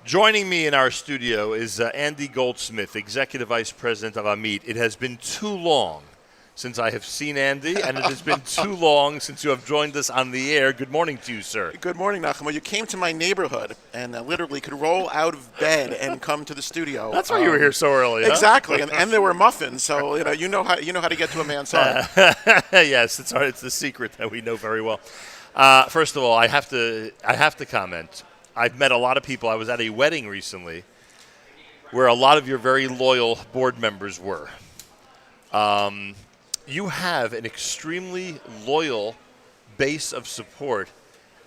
Joining me in our studio is Andy Goldsmith, Executive Vice President of AMIT. It has been too long since I have seen Andy, and it has been too long since you have joined us on the air. Good morning to you, sir. Good morning, Nachum. Well, you came to my neighborhood and literally could roll out of bed and come to the studio. That's why you were here so early. Exactly, and there were muffins, so you know how to get to a man's heart. Yes, it's the secret that we know very well. First of all, I have to comment. I've met a lot of people. I was at a wedding recently where a lot of your very loyal board members were. You have an extremely loyal base of support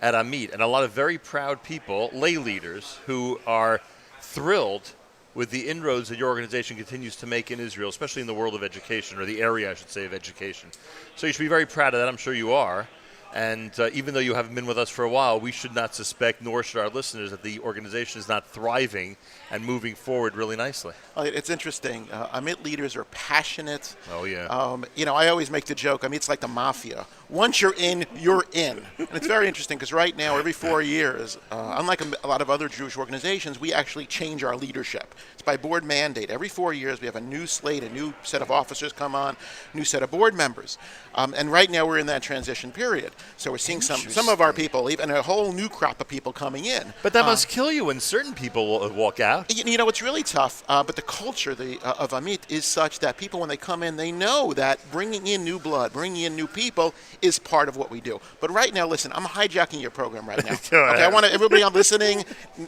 at AMIT and a lot of very proud people, lay leaders, who are thrilled with the inroads that your organization continues to make in Israel, especially in the world of education, or the area, I should say, of education. So you should be very proud of that. I'm sure you are. And even though you haven't been with us for a while, we should not suspect, nor should our listeners, that the organization is not thriving and moving forward really nicely. It's interesting. AMIT leaders are passionate. Oh, yeah. I always make the joke, it's like the mafia. Once you're in, you're in. And it's very interesting because right now, every 4 years, unlike a lot of other Jewish organizations, we actually change our leadership. It's by board mandate. Every 4 years, we have a new slate, a new set of officers come on, new set of board members. And right now, we're in that transition period. So we're seeing some of our people, even a whole new crop of people coming in. But that must kill you when certain people walk out. It's really tough, but the culture of AMIT is such that people, when they come in, they know that bringing in new blood, bringing in new people is part of what we do. But right now, listen, I'm hijacking your program right now. Okay, I want everybody listening,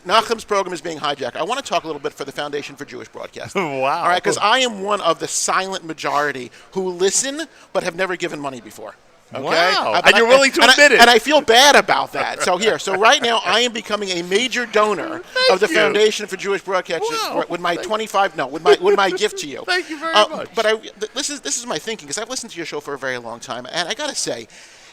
Nachum's program is being hijacked. I want to talk a little bit for the Foundation for Jewish Broadcasting. Wow. All right, because I am one of the silent majority who listen but have never given money before. Okay? Wow. And you're willing to admit it. And I feel bad about that. So right now, I am becoming a major donor of the Foundation for Jewish Broadcasting with my with my gift to you. Thank you very much. But this is my thinking, because I've listened to your show for a very long time, and I got to say,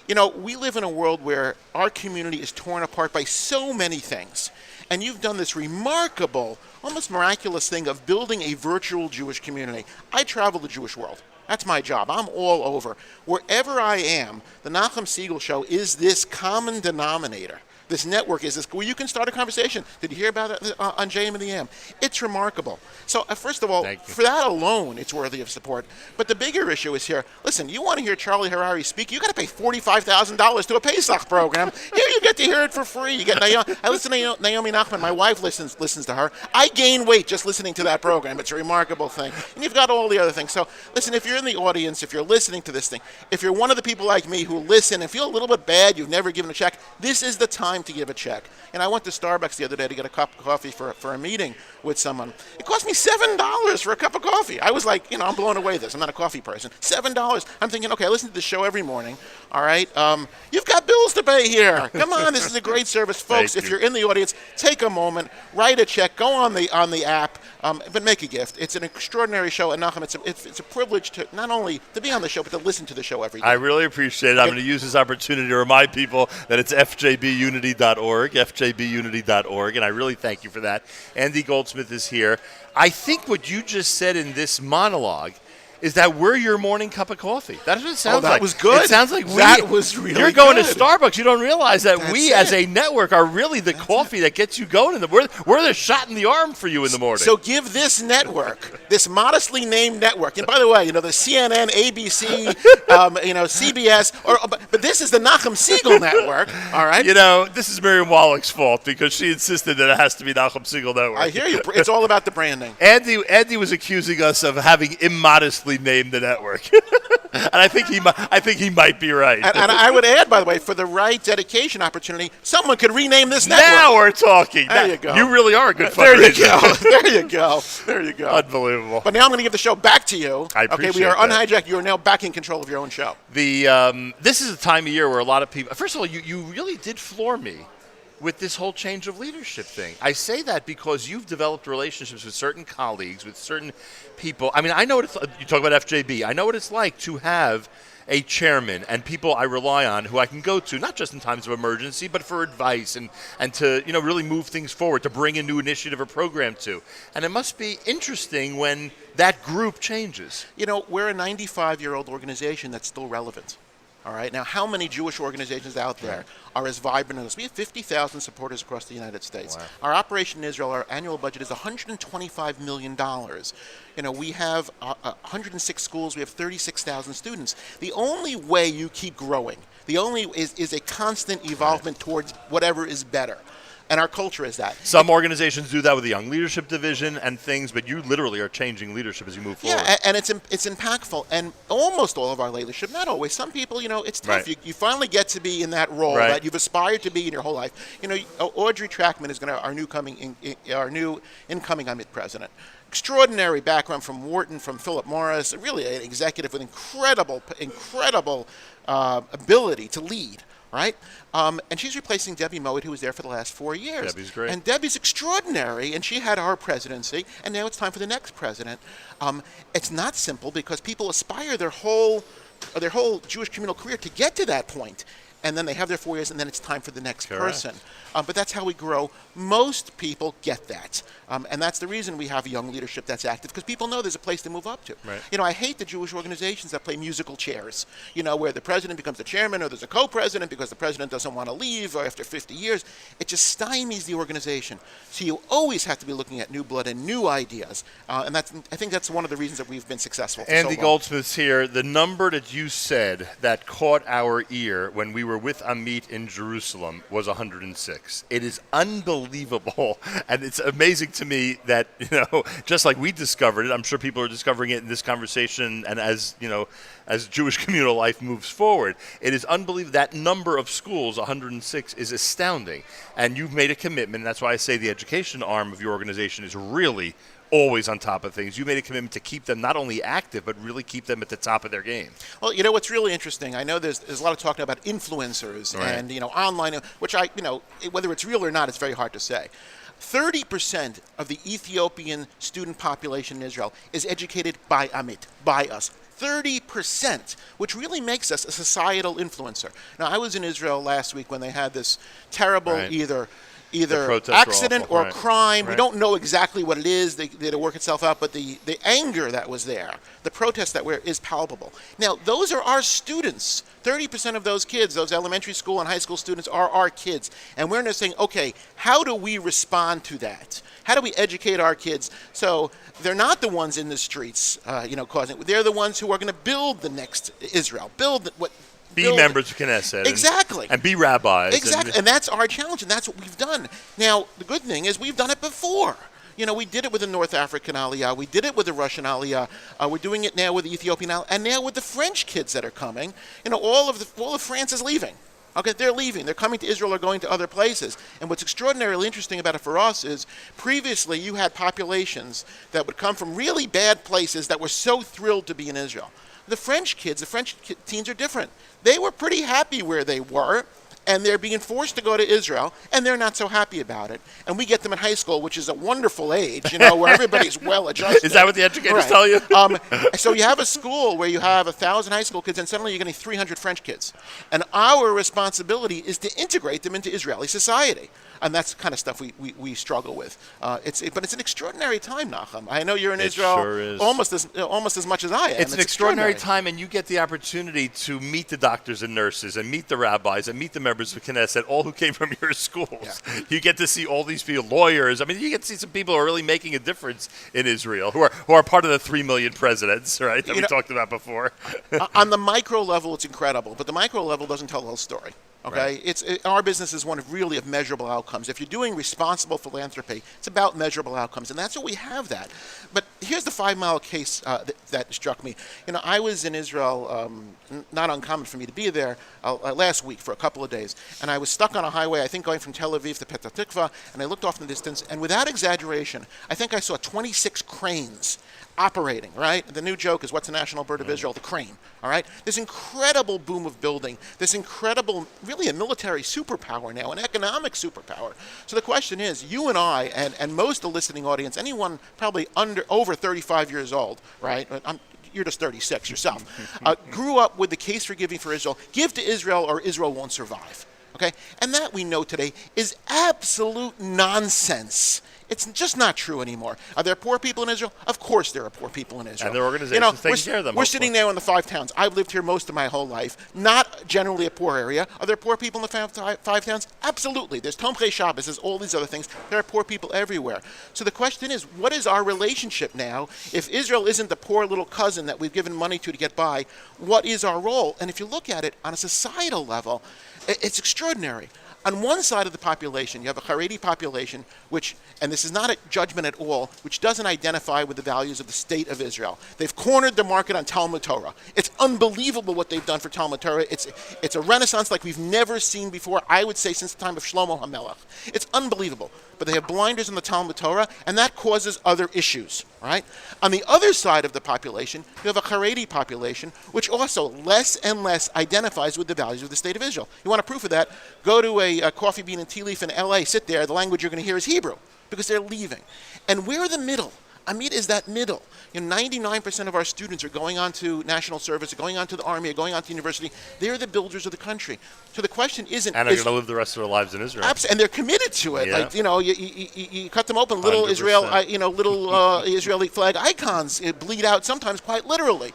we live in a world where our community is torn apart by so many things. And you've done this remarkable, almost miraculous thing of building a virtual Jewish community. I travel the Jewish world. That's my job. I'm all over. Wherever I am, the Nachum Segal Show is this common denominator. This network is this where you can start a conversation. Did you hear about it on JM and the AM? It's remarkable. So first of all, for that alone, it's worthy of support. But the bigger issue is here. Listen, you want to hear Charlie Harari speak? You got to pay $45,000 to a Pesach program. Here you get to hear it for free. You get I listen to Naomi Nachman. My wife listens to her. I gain weight just listening to that program. It's a remarkable thing. And you've got all the other things. So listen, if you're in the audience, if you're listening to this thing, if you're one of the people like me who listen and feel a little bit bad, you've never given a check, this is the time to give a check. And I went to Starbucks the other day to get a cup of coffee for a meeting with someone. It cost me $7 for a cup of coffee. I was like, I'm blown away with this. I'm not a coffee person. $7. I'm thinking, okay, I listen to the show every morning. All right. You've got bills to pay here. Come on, this is a great service. Folks, if you're in the audience, take a moment, write a check, go on the app, but make a gift. It's an extraordinary show. And Nachum, it's a privilege to not only to be on the show, but to listen to the show every day. I really appreciate it. I'm going to use this opportunity to remind people that it's fjbunity.org, fjbunity.org, and I really thank you for that. Andy Goldsmith is here. I think what you just said in this monologue is that we're your morning cup of coffee. That's what it sounds like. That was good. It sounds like that was really you're going good. to Starbucks. You don't realize that as a network, are really the coffee that gets you going. We're the shot in the arm for you in the morning. So give this network, this modestly named network, and by the way, the CNN, ABC, CBS, but this is the Nachum Segal network, all right? This is Miriam Wallach's fault because she insisted that it has to be Nachum Segal network. I hear you. It's all about the branding. Andy was accusing us of having immodestly named the network, and I think he might be right. And I would add, by the way, for the right dedication opportunity, someone could rename this network. Now we're talking. There you go. You really are a good fundraiser. There you go. Unbelievable. But now I'm going to give the show back to you. I appreciate we are that. unhijacked. You are now back in control of your own show. This is a time of year where a lot of people. First of all, you really did floor me with this whole change of leadership thing. I say that because you've developed relationships with certain colleagues, with certain people. I mean, I know what it's like. You talk about FJB. I know what it's like to have a chairman and people I rely on who I can go to, not just in times of emergency, but for advice and to really move things forward, to bring a new initiative or program to. And it must be interesting when that group changes. We're a 95-year-old organization that's still relevant. All right. Now, how many Jewish organizations out there are as vibrant as us? We have 50,000 supporters across the United States. Wow. Our operation in Israel, our annual budget is $125 million. We have 106 schools. We have 36,000 students. The only way you keep growing, the only is a constant evolvement towards whatever is better. And our culture is that. Some organizations do that with the Young Leadership Division and things, but you literally are changing leadership as you move forward. Yeah, and it's impactful. And almost all of our leadership, not always. Some people, it's tough. Right. You finally get to be in that role that you've aspired to be in your whole life. Audrey Trackman is going to our new incoming AMIT president. Extraordinary background from Wharton, from Philip Morris. Really an executive with incredible ability to lead. Right? And she's replacing Debbie Mowat, who was there for the last 4 years. Debbie's great. And Debbie's extraordinary, and she had our presidency, and now it's time for the next president. It's not simple because people aspire their whole Jewish communal career to get to that point. And then they have their 4 years, and then it's time for the next person. But that's how we grow. Most people get that. And that's the reason we have young leadership that's active, because people know there's a place to move up to. Right. I hate the Jewish organizations that play musical chairs, where the president becomes the chairman or there's a co-president because the president doesn't want to leave or after 50 years. It just stymies the organization. So you always have to be looking at new blood and new ideas. And I think that's one of the reasons that we've been successful for so long. Andy Goldsmith's here. The number that you said that caught our ear when we were with AMIT in Jerusalem was 106. It is unbelievable, and it's amazing to me that, just like we discovered it, I'm sure people are discovering it in this conversation, and as Jewish communal life moves forward, it is unbelievable. That number of schools, 106, is astounding, and you've made a commitment, and that's why I say the education arm of your organization is really always on top of things. You made a commitment to keep them not only active, but really keep them at the top of their game. Well, what's really interesting, I know there's a lot of talking about influencers and, online, which whether it's real or not, it's very hard to say. 30% of the Ethiopian student population in Israel is educated by AMIT, by us. 30%, which really makes us a societal influencer. Now, I was in Israel last week when they had this terrible either accident or crime. We don't know exactly what it is. It'll work itself out. But the anger that was there, the protest that is palpable. Now, those are our students. 30% of those kids, those elementary school and high school students, are our kids. And we're now saying, okay, how do we respond to that? How do we educate our kids so they're not the ones in the streets, causing it? They're the ones who are going to build the next Israel, be members of Knesset. Exactly. And be rabbis. Exactly. And that's our challenge, and that's what we've done. Now, the good thing is we've done it before. We did it with the North African Aliyah. We did it with the Russian Aliyah. We're doing it now with the Ethiopian Aliyah. And now with the French kids that are coming. All of France is leaving. Okay, they're leaving. They're coming to Israel or going to other places. And what's extraordinarily interesting about it for us is previously you had populations that would come from really bad places that were so thrilled to be in Israel. The French teens are different. They were pretty happy where they were, and they're being forced to go to Israel, and they're not so happy about it. And we get them in high school, which is a wonderful age, where everybody's well adjusted. Is that what the educators tell you? So you have a school where you have 1,000 high school kids, and suddenly you're getting 300 French kids. And our responsibility is to integrate them into Israeli society. And that's the kind of stuff we struggle with. But it's an extraordinary time, Nachum. I know you're in Israel sure is. almost as much as I am. It's an extraordinary time, and you get the opportunity to meet the doctors and nurses and meet the rabbis and meet the members of Knesset, all who came from your schools. Yeah. You get to see all these people, lawyers. I mean, you get to see some people who are really making a difference in Israel, who are part of the 3 million presidents, right, that we talked about before. On the micro level, it's incredible, but the micro level doesn't tell the whole story. Okay, right. Our business is one of measurable outcomes. If you're doing responsible philanthropy, it's about measurable outcomes, and that's what we have that. But here's the 5 Mile case that struck me. I was in Israel, not uncommon for me to be there, last week for a couple of days, and I was stuck on a highway, I think going from Tel Aviv to Petah Tikva, and I looked off in the distance, and without exaggeration, I think I saw 26 cranes operating, right? The new joke is, what's the national bird of Israel? The crane, all right? This incredible boom of building, this incredible, really a military superpower now, an economic superpower. So the question is, you and I, and most of the listening audience, anyone probably over 35 years old, right? You're just 36 yourself, grew up with the case for giving for Israel. Give to Israel or Israel won't survive. Okay, Okay? And that we know today is absolute nonsense. It's just not true anymore. Are there poor people in Israel? Of course there are poor people in Israel. And their organizations taking care of them. We're sitting there in the five towns. I've lived here most of my whole life. Not generally a poor area. Are there poor people in the five towns? Absolutely. There's Tomchei Shabbos. There's all these other things. There are poor people everywhere. So the question is, what is our relationship now? If Israel isn't the poor little cousin that we've given money to get by, what is our role? And if you look at it on a societal level, it's extraordinary. On one side of the population, you have a Haredi population, which, and this is not a judgment at all, which doesn't identify with the values of the state of Israel. They've cornered the market on Talmud Torah. It's unbelievable what they've done for Talmud Torah. It's a renaissance like we've never seen before, I would say, since the time of Shlomo HaMelech. It's unbelievable. But they have blinders on the Talmud Torah, and that causes other issues, right? On the other side of the population, you have a Haredi population, which also less and less identifies with the values of the state of Israel. You want a proof of that? Go to a coffee bean and tea leaf in LA, sit there, the language you're going to hear is Hebrew, because they're leaving. And we're the middle. AMIT is that middle. 99% of our students are going on to national service, are going on to the army, are going on to university. They're the builders of the country. So the question isn't... And are going to live the rest of their lives in Israel. And they're committed to it. Yeah. Like, you cut them open, little 100%. Israeli flag icons bleed out sometimes quite literally.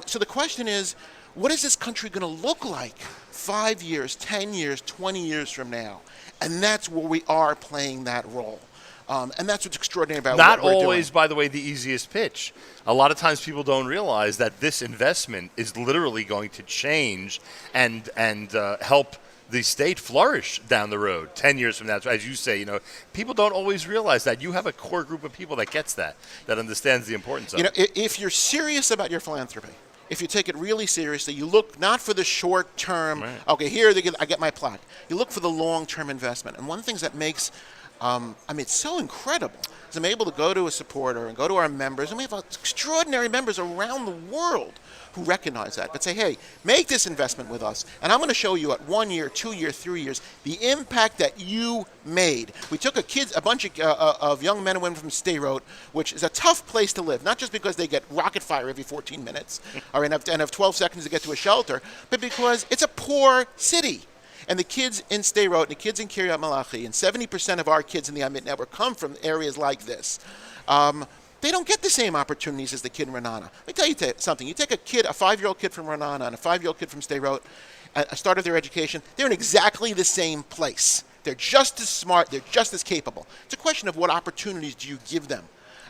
So the question is, what is this country going to look like 5 years, 10 years, 20 years from now? And that's where we are playing that role. And that's what's extraordinary about Not what we're always, doing. by the way, the easiest pitch. A lot of times people don't realize that this investment is literally going to change and help the state flourish down the road 10 years from now. As you say, people don't always realize that. You have a core group of people that gets that understands the importance of it. If you're serious about your philanthropy, if you take it really seriously, you look not for the short term, right. Okay, here I get my plaque. You look for the long-term investment. And one of the things that makes it's so incredible. Is I'm able to go to a supporter and go to our members, and we have extraordinary members around the world who recognize that, but say, hey, make this investment with us, and I'm going to show you at 1 year, 2 years, 3 years, the impact that you made. We took a bunch of young men and women from Sderot, which is a tough place to live, not just because they get rocket fire every 14 minutes, or and have 12 seconds to get to a shelter, but because it's a poor city. And the kids in Sderot, and the kids in Kiryat Malachi, and 70% of our kids in the AMIT network come from areas like this. They don't get the same opportunities as the kid in Renana. Let me tell you something. You take a 5-year-old kid from Renana and a 5-year-old kid from Sderot, at the start of their education, they're in exactly the same place. They're just as smart. They're just as capable. It's a question of what opportunities do you give them.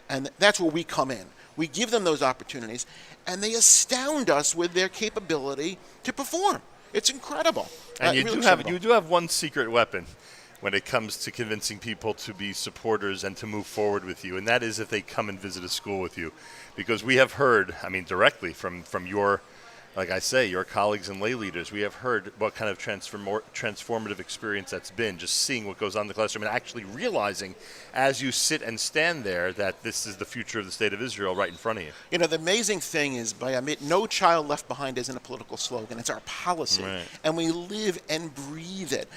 And that's where we come in. We give them those opportunities, and they astound us with their capability to perform. It's incredible. And you really do have one secret weapon when it comes to convincing people to be supporters and to move forward with you, and that is if they come and visit a school with you. Because we have heard, directly from your, like I say, your colleagues and lay leaders, we have heard what kind of transformative experience that's been, just seeing what goes on in the classroom and actually realizing as you sit and stand there that this is the future of the state of Israel right in front of you. The amazing thing is, by AMIT, no child left behind isn't a political slogan. It's our policy. Right. And we live and breathe it.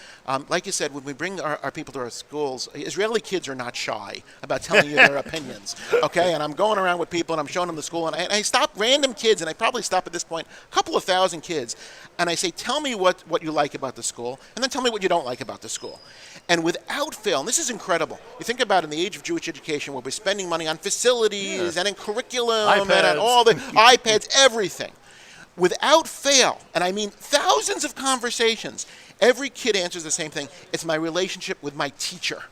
Like you said, when we bring our people to our schools, Israeli kids are not shy about telling you their opinions. Okay? And I'm going around with people, and I'm showing them the school, and I stop random kids, and I probably stop at this point a couple of thousand kids, and I say, tell me what you like about the school, and then tell me what you don't like about the school. And without fail, and this is incredible, you think about in the age of Jewish education where we're spending money on facilities and in curriculum and on all the iPads, everything. Without fail, and I mean thousands of conversations, every kid answers the same thing. It's my relationship with my teacher.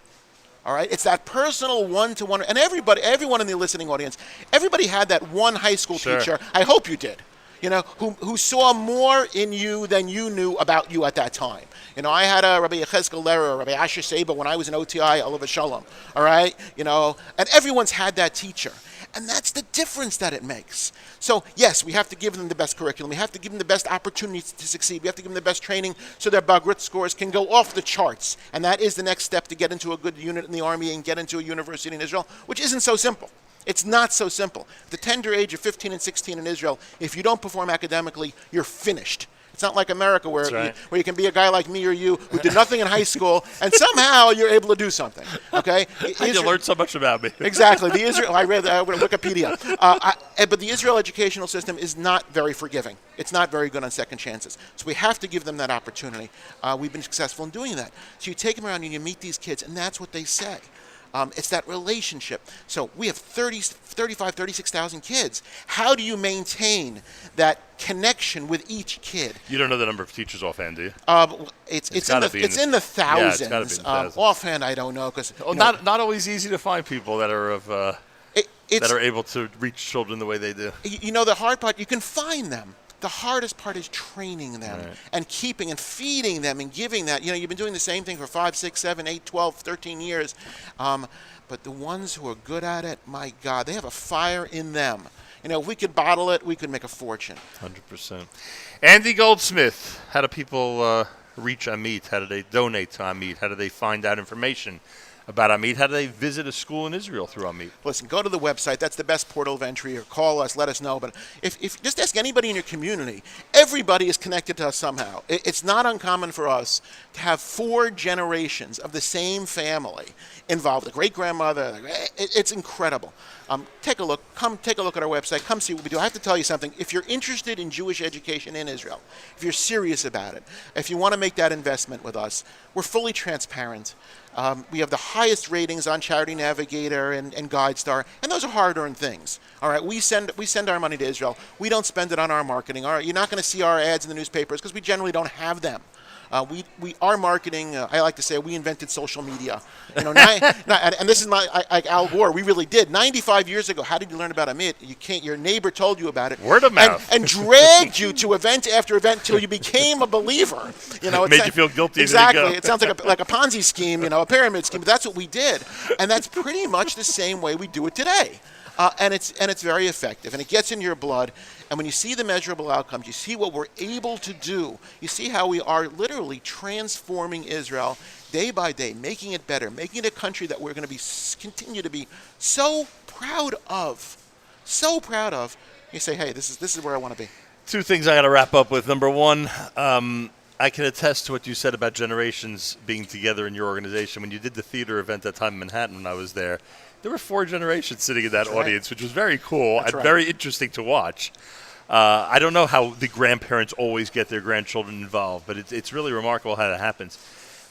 All right? It's that personal one-to-one. And everyone in the listening audience, everybody had that one high school teacher. I hope you did. Who saw more in you than you knew about you at that time. I had a Rabbi Yechezkel Lehrer, Rabbi Asher Seba when I was in OTI, Oliver Shalom, all right? And everyone's had that teacher. And that's the difference that it makes. So, yes, we have to give them the best curriculum. We have to give them the best opportunities to succeed. We have to give them the best training so their Bagrit scores can go off the charts. And that is the next step to get into a good unit in the Army and get into a university in Israel, which isn't so simple. It's not so simple. At the tender age of 15 and 16 in Israel, if you don't perform academically, you're finished. It's not like America where, That's right. where you can be a guy like me or you who did nothing in high school and somehow you're able to do something. Okay? You learned so much about me. Exactly. I read Wikipedia. But the Israel educational system is not very forgiving. It's not very good on second chances. So we have to give them that opportunity. We've been successful in doing that. So you take them around and you meet these kids, and that's what they say. It's that relationship. So we have 36,000 kids. How do you maintain that connection with each kid? You don't know the number of teachers offhand, do you? It's in the thousands. Yeah, it's gotta be in the thousands. Offhand, I don't know because Not always easy to find people that are that are able to reach children the way they do. You know, the hard part, you can find them. The hardest part is training them and keeping and feeding them and giving that. You know, you've been doing the same thing for 5, 6, 7, 8, 12, 13 years. But the ones who are good at it, my God, they have a fire in them. You know, if we could bottle it, we could make a fortune. 100%. Andy Goldsmith, how do people reach AMIT? How do they donate to AMIT? How do they find out information about AMIT? How do they visit a school in Israel through AMIT? Listen, go to the website. That's the best portal of entry. Or call us, let us know. But if just ask anybody in your community, everybody is connected to us somehow. It's not uncommon for us to have 4 generations of the same family involved. A great-grandmother. It's incredible. Take a look. Come take a look at our website. Come see what we do. I have to tell you something. If you're interested in Jewish education in Israel, if you're serious about it, if you want to make that investment with us, we're fully transparent. We have the highest ratings on Charity Navigator and GuideStar, and those are hard-earned things. All right, we send our money to Israel. We don't spend it on our marketing. All right, you're not going to see our ads in the newspapers because we generally don't have them. Our marketing, I like to say, we invented social media. You know, and this is like Al Gore. We really did. 95 years ago, how did you learn about AMIT? Your neighbor told you about it. Word of mouth. And dragged you to event after event till you became a believer. You know, it made you feel guilty. Exactly. It sounds like a Ponzi scheme, you know, a pyramid scheme. But that's what we did, and that's pretty much the same way we do it today. And it's very effective, and it gets in your blood. And when you see the measurable outcomes, you see what we're able to do. You see how we are literally transforming Israel day by day, making it better, making it a country that we're going to continue to be so proud of. So proud of. You say, hey, this is where I want to be. 2 things I got to wrap up with. Number 1, I can attest to what you said about generations being together in your organization. When you did the theater event that time in Manhattan when I was there were 4 generations sitting in that audience, which was very cool and very interesting to watch. I don't know how the grandparents always get their grandchildren involved, but it's really remarkable how that happens.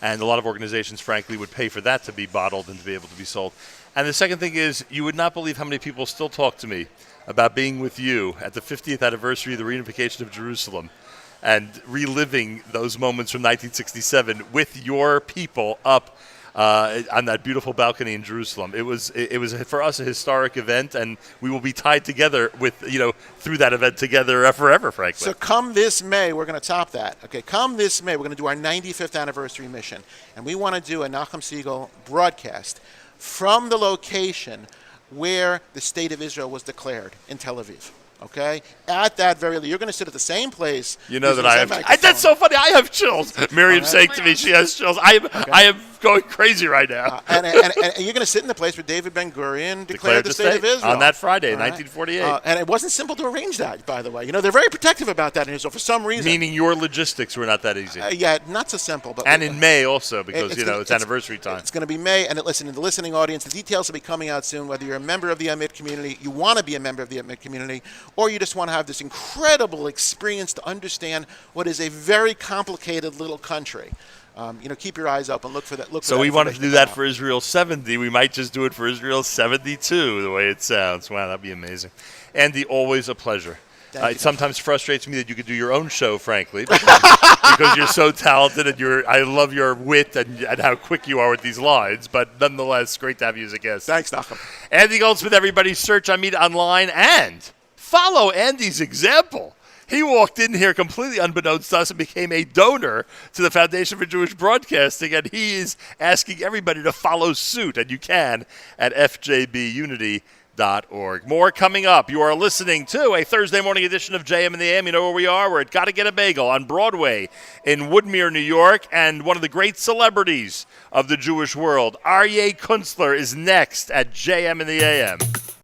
And a lot of organizations, frankly, would pay for that to be bottled and to be able to be sold. And the second thing is, you would not believe how many people still talk to me about being with you at the 50th anniversary of the reunification of Jerusalem and reliving those moments from 1967 with your people up on that beautiful balcony in Jerusalem. It was for us a historic event, and we will be tied together with through that event together forever, frankly. So come this May, we're going to top that. Okay, come this May, we're going to do our 95th anniversary mission, and we want to do a Nachum Segal broadcast from the location where the state of Israel was declared in Tel Aviv. Okay, at that very, you're going to sit at the same place. You know that I have. That's so funny. I have chills. Miriam's saying to me she has chills. I am going crazy right now. And you're going to sit in the place where David Ben Gurion declared the state of Israel on that Friday, 1948. And it wasn't simple to arrange that, by the way. You know, they're very protective about that in Israel for some reason. Meaning your logistics were not that easy. Yeah, not so simple. But and in May also, because it's anniversary time. It's going to be May, and listen, in the listening audience, the details will be coming out soon. Whether you're a member of the AMIT community, you want to be a member of the AMIT community, or you just want to have this incredible experience to understand what is a very complicated little country. Keep your eyes open. Look for that. So we wanted to do that for Israel 70. We might just do it for Israel 72, the way it sounds. Wow, that'd be amazing. Andy, always a pleasure. It sometimes frustrates me that you could do your own show, frankly, because you're so talented and I love your wit and how quick you are with these lines. But nonetheless, great to have you as a guest. Thanks, Nachum. Andy Goldsmith, everybody, search AMIT online and follow Andy's example. He walked in here completely unbeknownst to us and became a donor to the Foundation for Jewish Broadcasting, and he is asking everybody to follow suit, and you can at fjbunity.org. More coming up. You are listening to a Thursday morning edition of JM and the AM. You know where we are? We're at Gotta Get a Bagel on Broadway in Woodmere, New York, and one of the great celebrities of the Jewish world, Aryeh Kunstler, is next at JM and the AM.